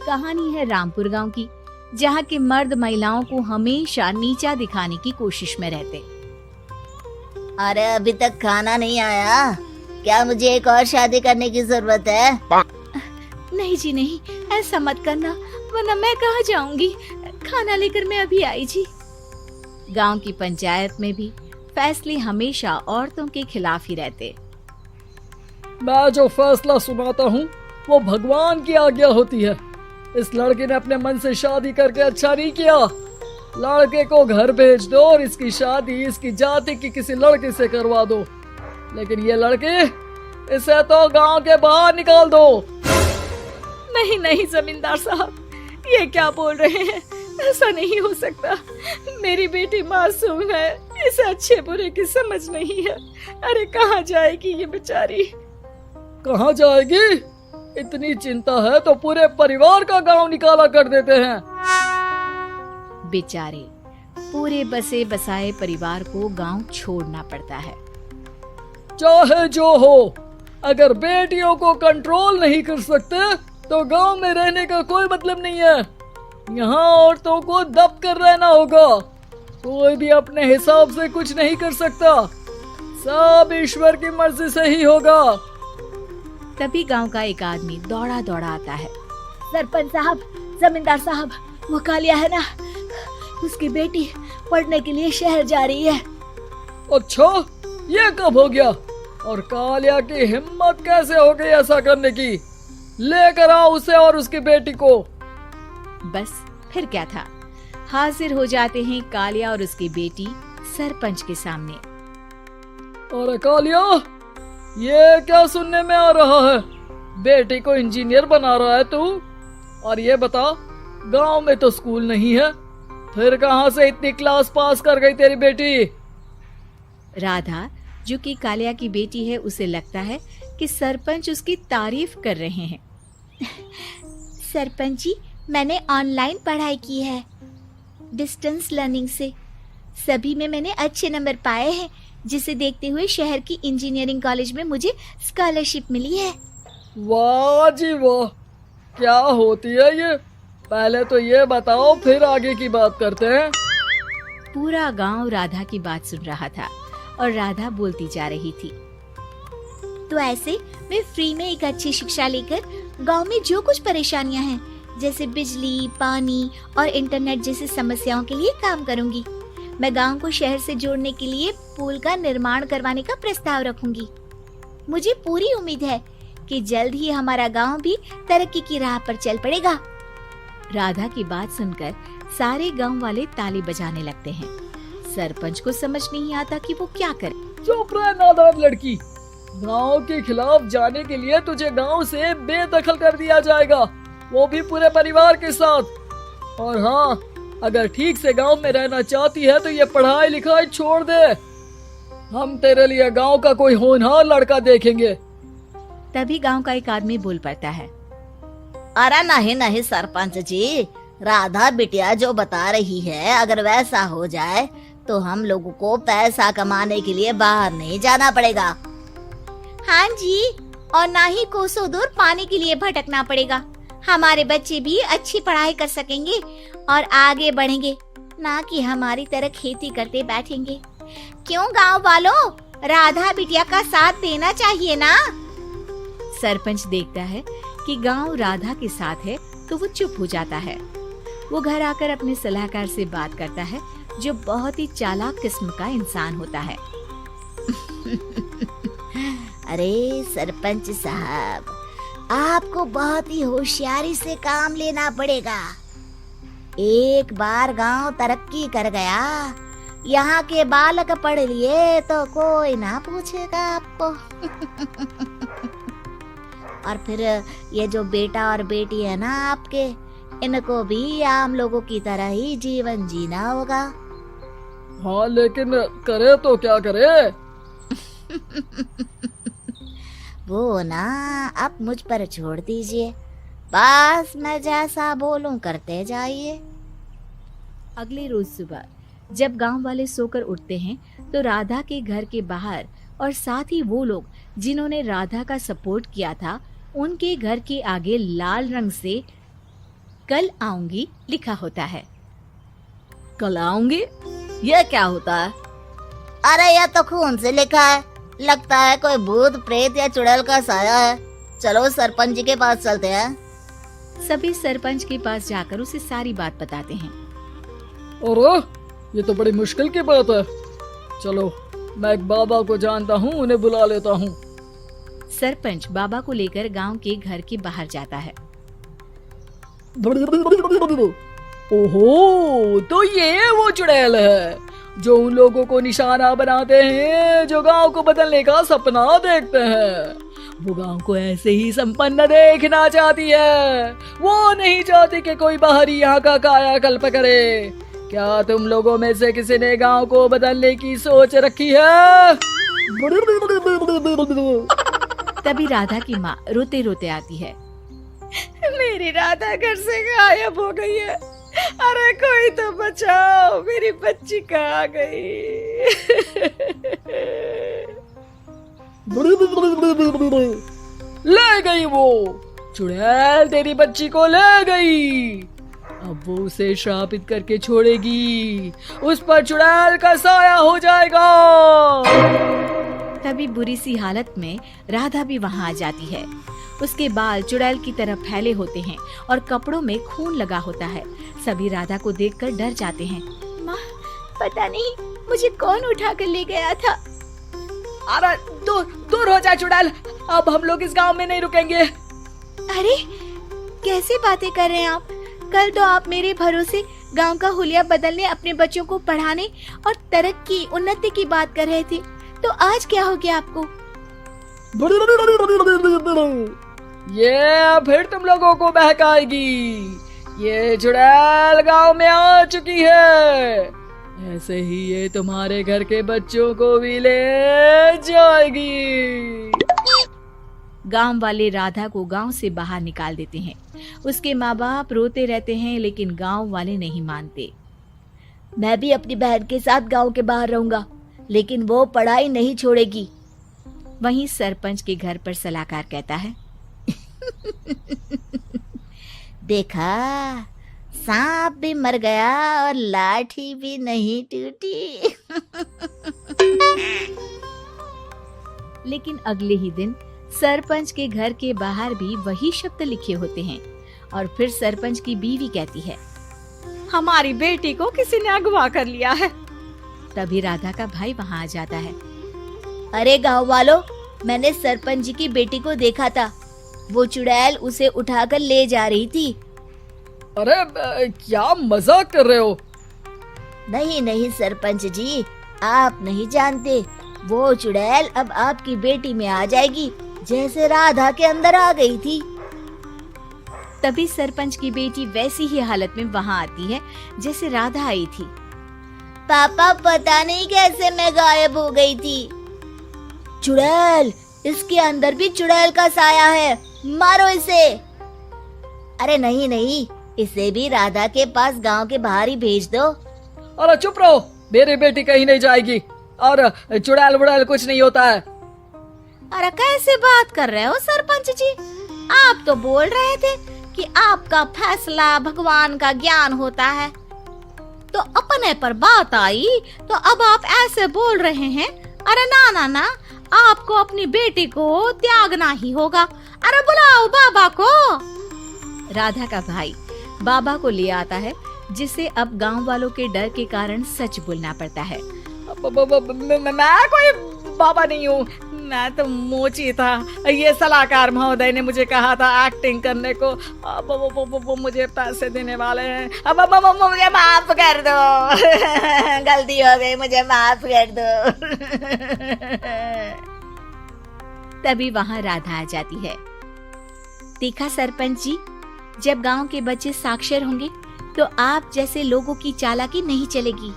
कहानी है रामपुर गांव की, जहां के मर्द महिलाओं को हमेशा नीचा दिखाने की कोशिश में रहते। अरे अभी तक खाना नहीं आया, क्या मुझे एक और शादी करने की जरूरत है? नहीं जी नहीं, ऐसा मत करना, वरना मैं कहाँ जाऊंगी। खाना लेकर मैं अभी आई जी। गांव की पंचायत में भी फैसले हमेशा औरतों के खिलाफ ही रहते। मैं जो फैसला सुनाता हूँ वो भगवान की आज्ञा होती है। इस लड़के ने अपने मन से शादी करके अच्छा नहीं किया। लड़के को घर भेज दो और इसकी शादी इसकी जाति की किसी लड़के से करवा दो, लेकिन ये लड़के, इसे तो गांव के बाहर निकाल दो। नहीं नहीं जमींदार साहब, ये क्या बोल रहे हैं? ऐसा नहीं हो सकता। मेरी बेटी मासूम है, इसे अच्छे बुरे की समझ नहीं है। अरे कहाँ जाएगी ये बेचारी? कहाँ जाएगी? इतनी चिंता है तो पूरे परिवार का गांव निकाला कर देते हैं। बेचारे पूरे बसे बसाए परिवार को गांव छोड़ना पड़ता है। चाहे जो हो, अगर बेटियों को कंट्रोल नहीं कर सकते तो गांव में रहने का कोई मतलब नहीं है। यहाँ औरतों को दब कर रहना होगा। कोई भी अपने हिसाब से कुछ नहीं कर सकता, सब ईश्वर की मर्जी से ही होगा। तभी गांव का एक आदमी दौड़ा दौड़ा आता है। सरपंच साहब, जमींदार साहब, वो कालिया है ना, उसकी बेटी पढ़ने के लिए शहर जा रही है। अच्छा, ये कब हो गया? और कालिया की हिम्मत कैसे हो गई ऐसा करने की? लेकर आओ उसे और उसकी बेटी को। बस फिर क्या था, हाजिर हो जाते हैं कालिया और उसकी बेटी सरपंच के सामने। अरे कालिया, ये क्या सुनने में आ रहा है? बेटी को इंजीनियर बना रहा है तू? और ये बता, गांव में तो स्कूल नहीं है, फिर कहां से इतनी क्लास पास कर गई तेरी बेटी? राधा, जो कि कालिया की बेटी है, उसे लगता है कि सरपंच उसकी तारीफ कर रहे हैं। सरपंच जी, मैंने ऑनलाइन पढ़ाई की है, डिस्टेंस लर्निंग से। सभी में मैंने अच्छे नंबर पाए हैं, जिसे देखते हुए शहर की इंजीनियरिंग कॉलेज में मुझे स्कॉलरशिप मिली है। वाह जी वाह, क्या होती है ये? पहले तो ये बताओ, फिर आगे की बात करते हैं। पूरा गांव राधा की बात सुन रहा था और राधा बोलती जा रही थी। तो ऐसे मैं फ्री में एक अच्छी शिक्षा लेकर गांव में जो कुछ परेशानियां हैं, जैसे बिजली, पानी और इंटरनेट जैसी समस्याओं के लिए काम करूंगी। मैं गांव को शहर से जोड़ने के लिए पुल का निर्माण करवाने का प्रस्ताव रखूंगी। मुझे पूरी उम्मीद है कि जल्द ही हमारा गांव भी तरक्की की राह पर चल पड़ेगा। राधा की बात सुनकर सारे गांव वाले ताली बजाने लगते हैं। सरपंच को समझ नहीं आता कि वो क्या करे। चुप रह नादान लड़की, गांव के खिलाफ जाने के लिए तुझे गांव से बेदखल कर दिया जाएगा, वो भी पूरे परिवार के साथ। और हाँ, अगर ठीक से गांव में रहना चाहती है तो ये पढ़ाई लिखाई छोड़ दे। हम तेरे लिए गांव का कोई होनहार लड़का देखेंगे। तभी गांव का एक आदमी बोल पड़ता है। अरे नहीं नहीं सरपंच जी, राधा बिटिया जो बता रही है, अगर वैसा हो जाए तो हम लोगों को पैसा कमाने के लिए बाहर नहीं जाना पड़ेगा। हाँ जी, और ना ही कोसों दूर पानी के लिए भटकना पड़ेगा। हमारे बच्चे भी अच्छी पढ़ाई कर सकेंगे और आगे बढ़ेंगे, ना कि हमारी तरह खेती करते बैठेंगे। क्यों गांव वालों, राधा बिटिया का साथ देना चाहिए ना। सरपंच देखता है कि गांव राधा के साथ है तो वो चुप हो जाता है। वो घर आकर अपने सलाहकार से बात करता है, जो बहुत ही चालाक किस्म का इंसान होता है। अरे सरपंच साहब, आपको बहुत ही होशियारी से काम लेना पड़ेगा। एक बार गांव तरक्की कर गया, यहाँ के बालक पढ़ लिए तो कोई ना पूछेगा आपको। और फिर ये जो बेटा और बेटी है ना आपके, इनको भी आम लोगों की तरह ही जीवन जीना होगा। हाँ, लेकिन करे तो क्या करे? वो ना आप मुझ पर छोड़ दीजिए, बस मैं जैसा बोलूं करते जाइए। अगले रोज सुबह जब गांव वाले सोकर उठते हैं तो राधा के घर के बाहर और साथ ही वो लोग जिन्होंने राधा का सपोर्ट किया था, उनके घर के आगे लाल रंग से कल आऊंगी लिखा होता है। कल आऊंगी, ये क्या होता है? अरे यह तो खून से लिखा है, लगता है कोई भूत प्रेत या चुड़ैल का साया है। चलो सरपंच जी के पास चलते हैं। सभी सरपंच के पास जाकर उसे सारी बात बताते हैं। अरे ये तो बड़ी मुश्किल की बात है। चलो मैं एक बाबा को जानता हूँ, उन्हें बुला लेता हूँ। सरपंच बाबा को लेकर गांव के घर के बाहर जाता है। ओहो, तो ये वो चुड़ैल है जो उन लोगों को निशाना बनाते हैं जो गांव को बदलने का सपना देखते हैं। वो गांव को ऐसे ही संपन्न देखना चाहती है। वो नहीं चाहती कि कोई बाहरी यहाँ का कायाकल्प करे। क्या तुम लोगों में से किसी ने गांव को बदलने की सोच रखी है? तभी राधा की माँ रोते रोते आती है। मेरी राधा घर से गायब हो गई है। अरे कोई तो बचाओ, मेरी बच्ची कहाँ गई? ले गई वो चुड़ैल, तेरी बच्ची को ले गई। अब वो उसे श्रापित करके छोड़ेगी, उस पर चुड़ैल का साया हो जाएगा। तभी बुरी सी हालत में राधा भी वहाँ आ जाती है। उसके बाल चुड़ैल की तरह फैले होते हैं और कपड़ों में खून लगा होता है। सभी राधा को देखकर डर जाते हैं। माँ, पता नहीं मुझे कौन उठा कर ले गया था। अरे दूर हो जा चुड़ैल, अब हम लोग इस गांव में नहीं रुकेंगे। अरे कैसे बातें कर रहे हैं आप? कल तो आप मेरे भरोसे गांव का हुलिया बदलने, अपने बच्चों को पढ़ाने और तरक्की उन्नति की बात कर रहे थे, तो आज क्या हो गया आपको? ये फिर तुम लोगों को बहकाएगी। ये चुड़ैल गांव में आ चुकी है, ऐसे ही ये तुम्हारे घर के बच्चों को भी ले जाएगी। गांव वाले राधा को गांव से बाहर निकाल देते हैं। उसके माँ बाप रोते रहते हैं, लेकिन गांव वाले नहीं मानते। मैं भी अपनी बहन के साथ गांव के बाहर रहूंगा, लेकिन वो पढ़ाई नहीं छोड़ेगी। वहीं सरपंच के घर पर सलाहकार कहता है। देखा, सांप भी मर गया और लाठी भी नहीं टूटी। लेकिन अगले ही दिन सरपंच के घर के बाहर भी वही शब्द लिखे होते हैं। और फिर सरपंच की बीवी कहती है, हमारी बेटी को किसी ने अगवा कर लिया है। तभी राधा का भाई वहाँ आ जाता है। अरे गांव वालों, मैंने सरपंच जी की बेटी को देखा था। वो चुड़ैल उसे उठाकर ले जा रही थी। अरे क्या मजाक कर रहे हो? नहीं नहीं सरपंच जी, आप नहीं जानते। वो चुड़ैल अब आपकी बेटी में आ जाएगी, जैसे राधा के अंदर आ गई थी। तभी सरपंच की बेटी वैसी ही हालत में वहाँ आती है जैसे राधा आई थी। पापा, पता नहीं कैसे मैं गायब हो गई थी। चुड़ैल, इसके अंदर भी चुड़ैल का साया है, मारो इसे। अरे नहीं नहीं, इसे भी राधा के पास गांव के बाहर ही भेज दो। अरे चुप रहो, मेरी बेटी कहीं नहीं जाएगी और चुड़ैल वुड़ैल कुछ नहीं होता है। अरे कैसे बात कर रहे हो सरपंच जी? आप तो बोल रहे थे कि आपका फैसला भगवान का ज्ञान होता है, तो अपने पर बात आई तो अब आप ऐसे बोल रहे हैं। अरे ना ना ना, आपको अपनी बेटी को त्यागना ही होगा। अरे बुलाओ बाबा को। राधा का भाई बाबा को ले आता है, जिसे अब गांव वालों के डर के कारण सच बोलना पड़ता है। मैं कोई बाबा नहीं हूँ, मैं तो मोची था। ये सलाहकार महोदय ने मुझे कहा था एक्टिंग करने को। वो मुझे पैसे देने वाले हैं। अब मुझे माफ कर दो। गलती हो गई, मुझे माफ कर दो। तभी वहाँ राधा आ जाती है। देखा सरपंच जी, जब गांव के बच्चे साक्षर होंगे तो आप जैसे लोगों की चालाकी नहीं चलेगी।